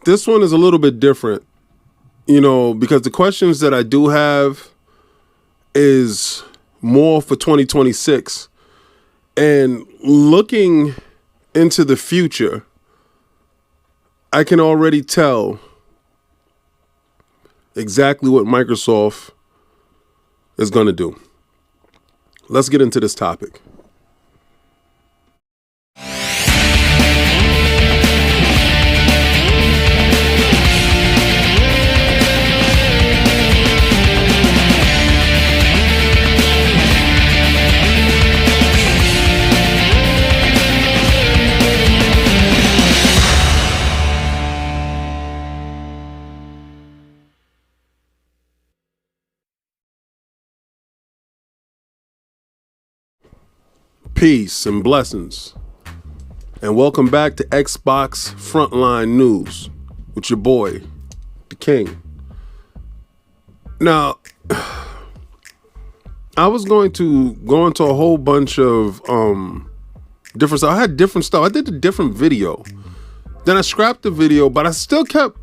this one is a little bit different, because the questions that I do have is more for 2026. And looking into the future, I can already tell exactly what Microsoft is going to do. Let's get into this topic. Peace and blessings, and welcome back to Xbox Frontline News with your boy, the King. Now, I was going to go into a whole bunch of different stuff. I had different stuff. I did a different video. Then I scrapped the video, but I still kept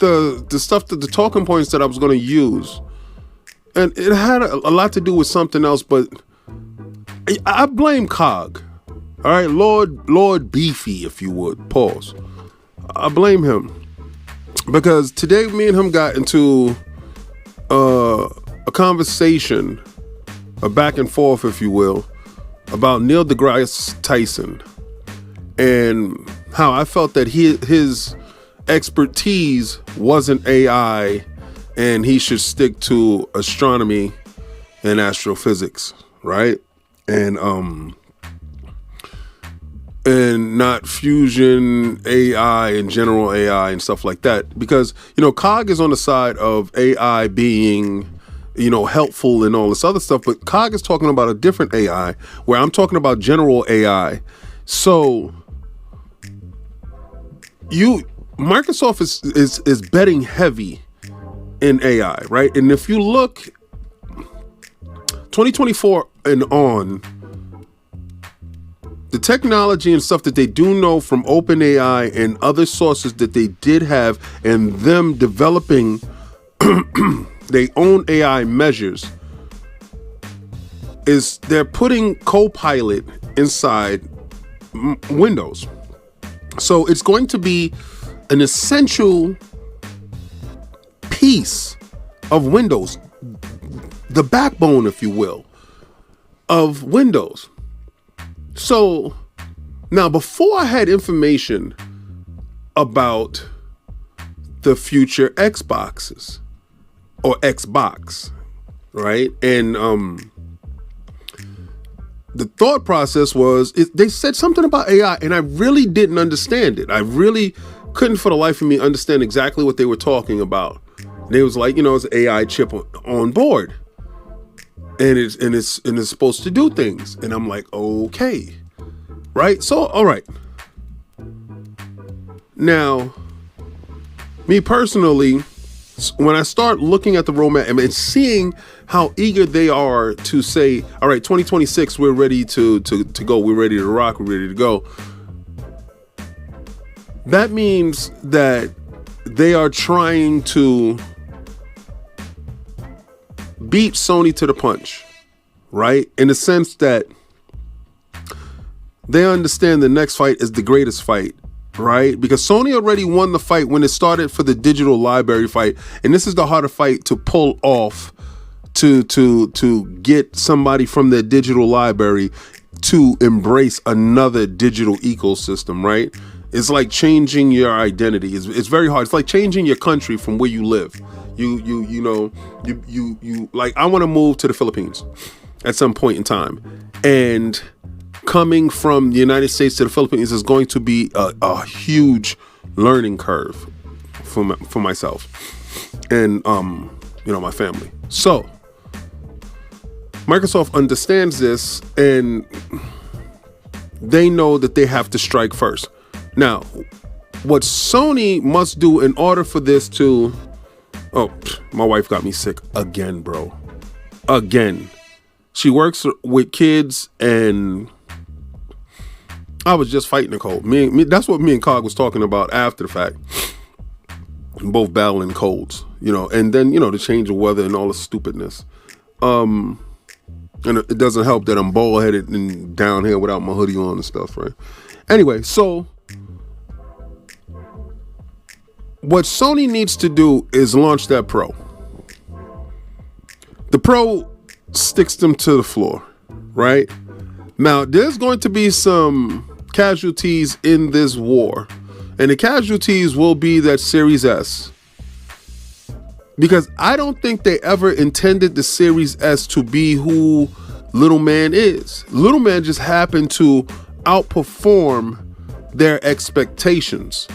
the stuff, the talking points that I was going to use. And it had a lot to do with something else, but I blame COG. All right, Lord Beefy, if you would. Pause. I blame him because today me and him got into a conversation, a back and forth, if you will, about Neil deGrasse Tyson and how I felt that his expertise wasn't AI and he should stick to astronomy and astrophysics, right? And not fusion AI and general AI and stuff like that, because COG is on the side of AI being helpful and all this other stuff, but COG is talking about a different AI, where I'm talking about general AI. So Microsoft is betting heavy in AI, right? And if you look 2024 and on, the technology and stuff that they do know from OpenAI and other sources that they did have, and them developing their own AI measures, is they're putting Copilot inside Windows. So it's going to be an essential piece of Windows, the backbone, if you will, of Windows. So now, before I had information about the future Xboxes or Xbox, right? And the thought process was, they said something about AI, and I really didn't understand it. I really couldn't for the life of me understand exactly what they were talking about. And it was like, it's an AI chip on board. And it's supposed to do things. And I'm like, okay. Right? So, all right. Now, me personally, when I start looking at the roadmap and seeing how eager they are to say, all right, 2026, we're ready to go. We're ready to rock. We're ready to go. That means that they are trying to beat Sony to the punch, right? In the sense that they understand the next fight is the greatest fight, right? Because Sony already won the fight when it started for the digital library fight, and this is the harder fight to pull off, to get somebody from their digital library to embrace another digital ecosystem, right? It's like changing your identity. It's very hard. It's like changing your country from where you live. You like, I want to move to the Philippines at some point in time, and coming from the United States to the Philippines is going to be a huge learning curve for myself and my family. So Microsoft understands this, and they know that they have to strike first. Now, what Sony must do in order for this to... Oh, my wife got me sick again, bro. Again. She works with kids, and I was just fighting a cold. That's what me and Cog was talking about after the fact. both battling colds, and then, the change of weather and all the stupidness. And it doesn't help that I'm bald headed and down here without my hoodie on and stuff, right? Anyway, so what Sony needs to do is launch that Pro. The Pro sticks them to the floor, right? Now, there's going to be some casualties in this war, and the casualties will be that Series S. Because I don't think they ever intended the Series S to be who Little Man is. Little Man just happened to outperform their expectations.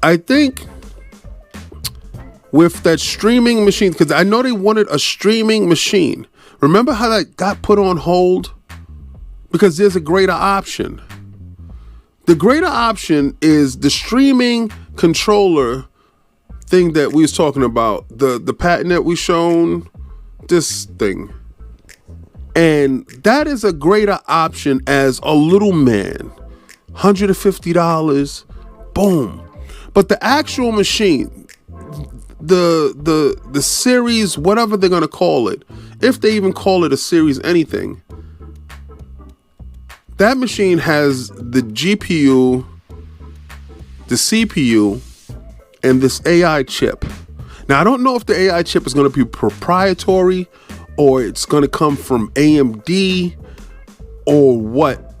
I think with that streaming machine, because I know they wanted a streaming machine. Remember how that got put on hold? Because there's a greater option. The greater option is the streaming controller thing that we was talking about, the patent that we shown, this thing. And that is a greater option as a Little Man. $150, boom. But the actual machine, the series, whatever they're gonna call it, if they even call it a series anything, that machine has the GPU, the CPU, and this AI chip. Now, I don't know if the AI chip is going to be proprietary or it's going to come from AMD or what.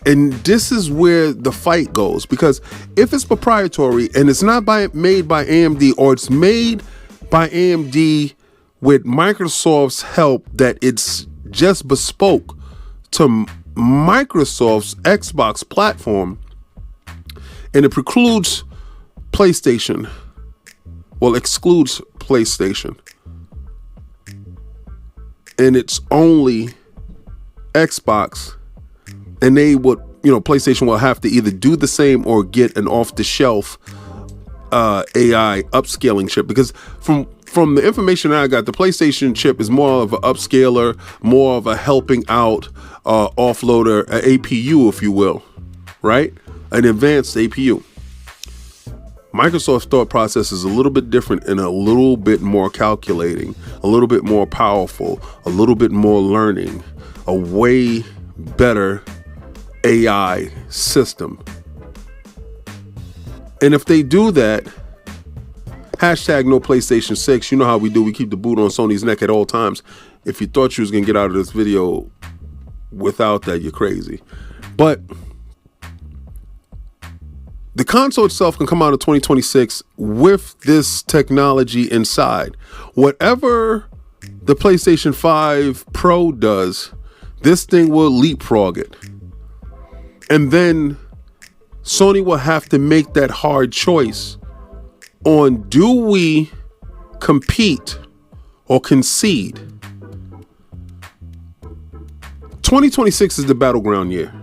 And this is where the fight goes, because if it's proprietary and it's not made by AMD, or it's made by AMD with Microsoft's help, that it's just bespoke to Microsoft's Xbox platform, and it precludes PlayStation, well, excludes PlayStation, and it's only Xbox, and they would, PlayStation will have to either do the same or get an off-the-shelf AI upscaling chip, because from the information I got, the PlayStation chip is more of an upscaler, more of a helping out offloader, APU, if you will, right? An advanced APU. Microsoft's thought process is a little bit different and a little bit more calculating, a little bit more powerful, a little bit more learning, a way better AI system. And if they do that, hashtag no PlayStation 6, you know how we do. We keep the boot on Sony's neck at all times. If you thought you was going to get out of this video without that, you're crazy. But the console itself can come out in 2026 with this technology inside. Whatever the PlayStation 5 Pro does, this thing will leapfrog it. And then Sony will have to make that hard choice on, do we compete or concede? 2026 is the battleground year.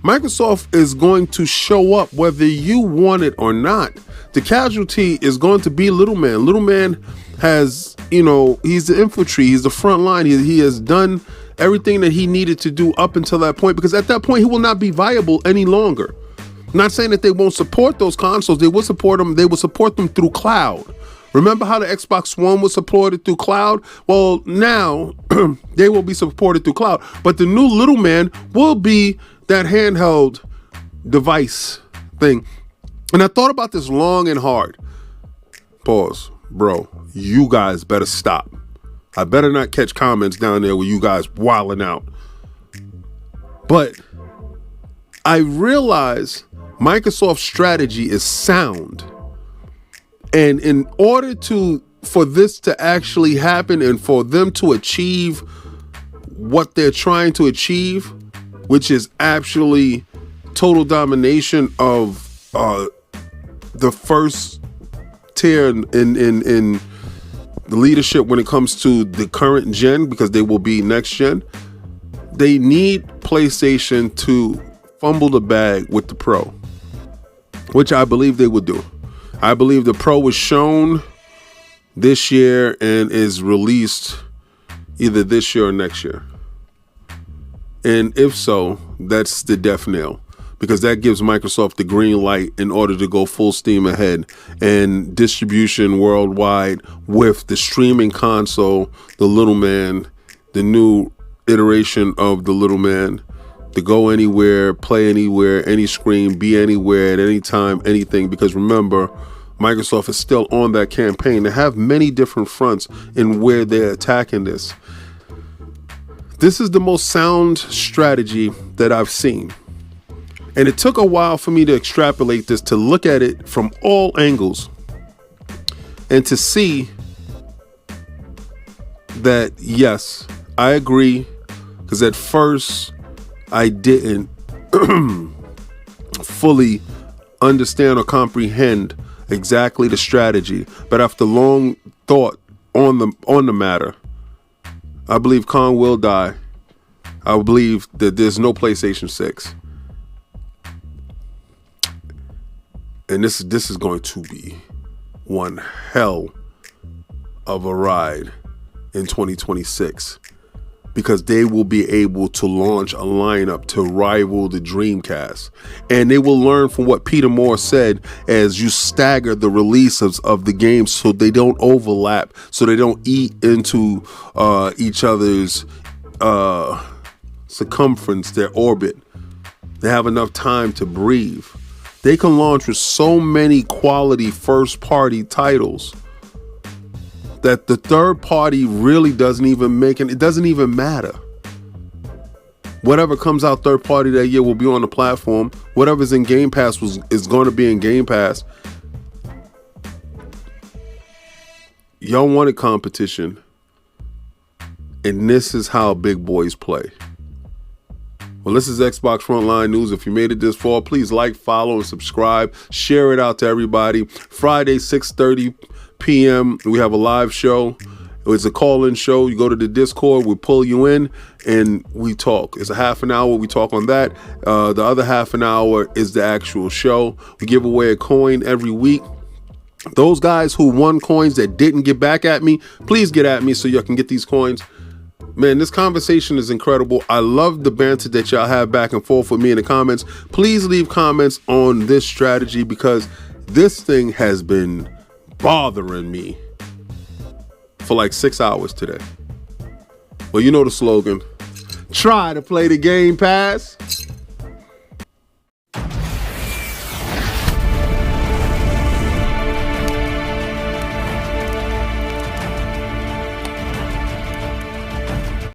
Microsoft is going to show up whether you want it or not. The casualty is going to be Little Man. Little Man has, he's the infantry, he's the front line. He has done everything that he needed to do up until that point, because at that point he will not be viable any longer. I'm not saying that they won't support those consoles. They will support them. They will support them through cloud. Remember how the Xbox One was supported through cloud? Well, now they will be supported through cloud. But the new Little Man will be that handheld device thing. And I thought about this long and hard. Pause. Bro, you guys better stop. I better not catch comments down there with you guys wilding out. But I realize Microsoft's strategy is sound. And in order for this to actually happen and for them to achieve what they're trying to achieve, which is actually total domination of the first tier in the leadership when it comes to the current gen, because they will be next gen, they need PlayStation to fumble the bag with the Pro, which I believe they would do. I believe the Pro was shown this year and is released either this year or next year. And if so, that's the death knell. because that gives Microsoft the green light in order to go full steam ahead and distribution worldwide with the streaming console, the little man, the new iteration of the little man, to go anywhere, play anywhere, any screen, be anywhere at any time, anything. Because remember, Microsoft is still on that campaign. They have many different fronts in where they're attacking this. This is the most sound strategy that I've seen. And it took a while for me to extrapolate this, to look at it from all angles and to see that, yes, I agree. Because at first I didn't fully understand or comprehend exactly the strategy. But after long thought on the matter, I believe Kong will die. I believe that there's no PlayStation 6. And this is going to be one hell of a ride in 2026, because they will be able to launch a lineup to rival the Dreamcast. And they will learn from what Peter Moore said, as you stagger the releases of the games so they don't overlap, so they don't eat into each other's circumference, their orbit. They have enough time to breathe. They can launch with so many quality first-party titles that the third party really doesn't even make it. It doesn't even matter. Whatever comes out third party that year will be on the platform. Whatever's in Game Pass is going to be in Game Pass. Y'all wanted competition, and this is how big boys play. Well, this is Xbox Frontline News. If you made it this far, please like, follow, and subscribe. Share it out to everybody. Friday, 6:30 p.m. we have a live show. It's a call-in show. You go to the Discord, we pull you in, and we talk. It's a half an hour. We talk on that. The other half an hour is the actual show. We give away a coin every week. Those guys who won coins that didn't get back at me, please get at me so y'all can get these coins. Man, this conversation is incredible. I love the banter that y'all have back and forth with me in the comments. Please leave comments on this strategy, because this thing has been bothering me for like 6 hours today. Well, you know the slogan. Try to play the Game Pass.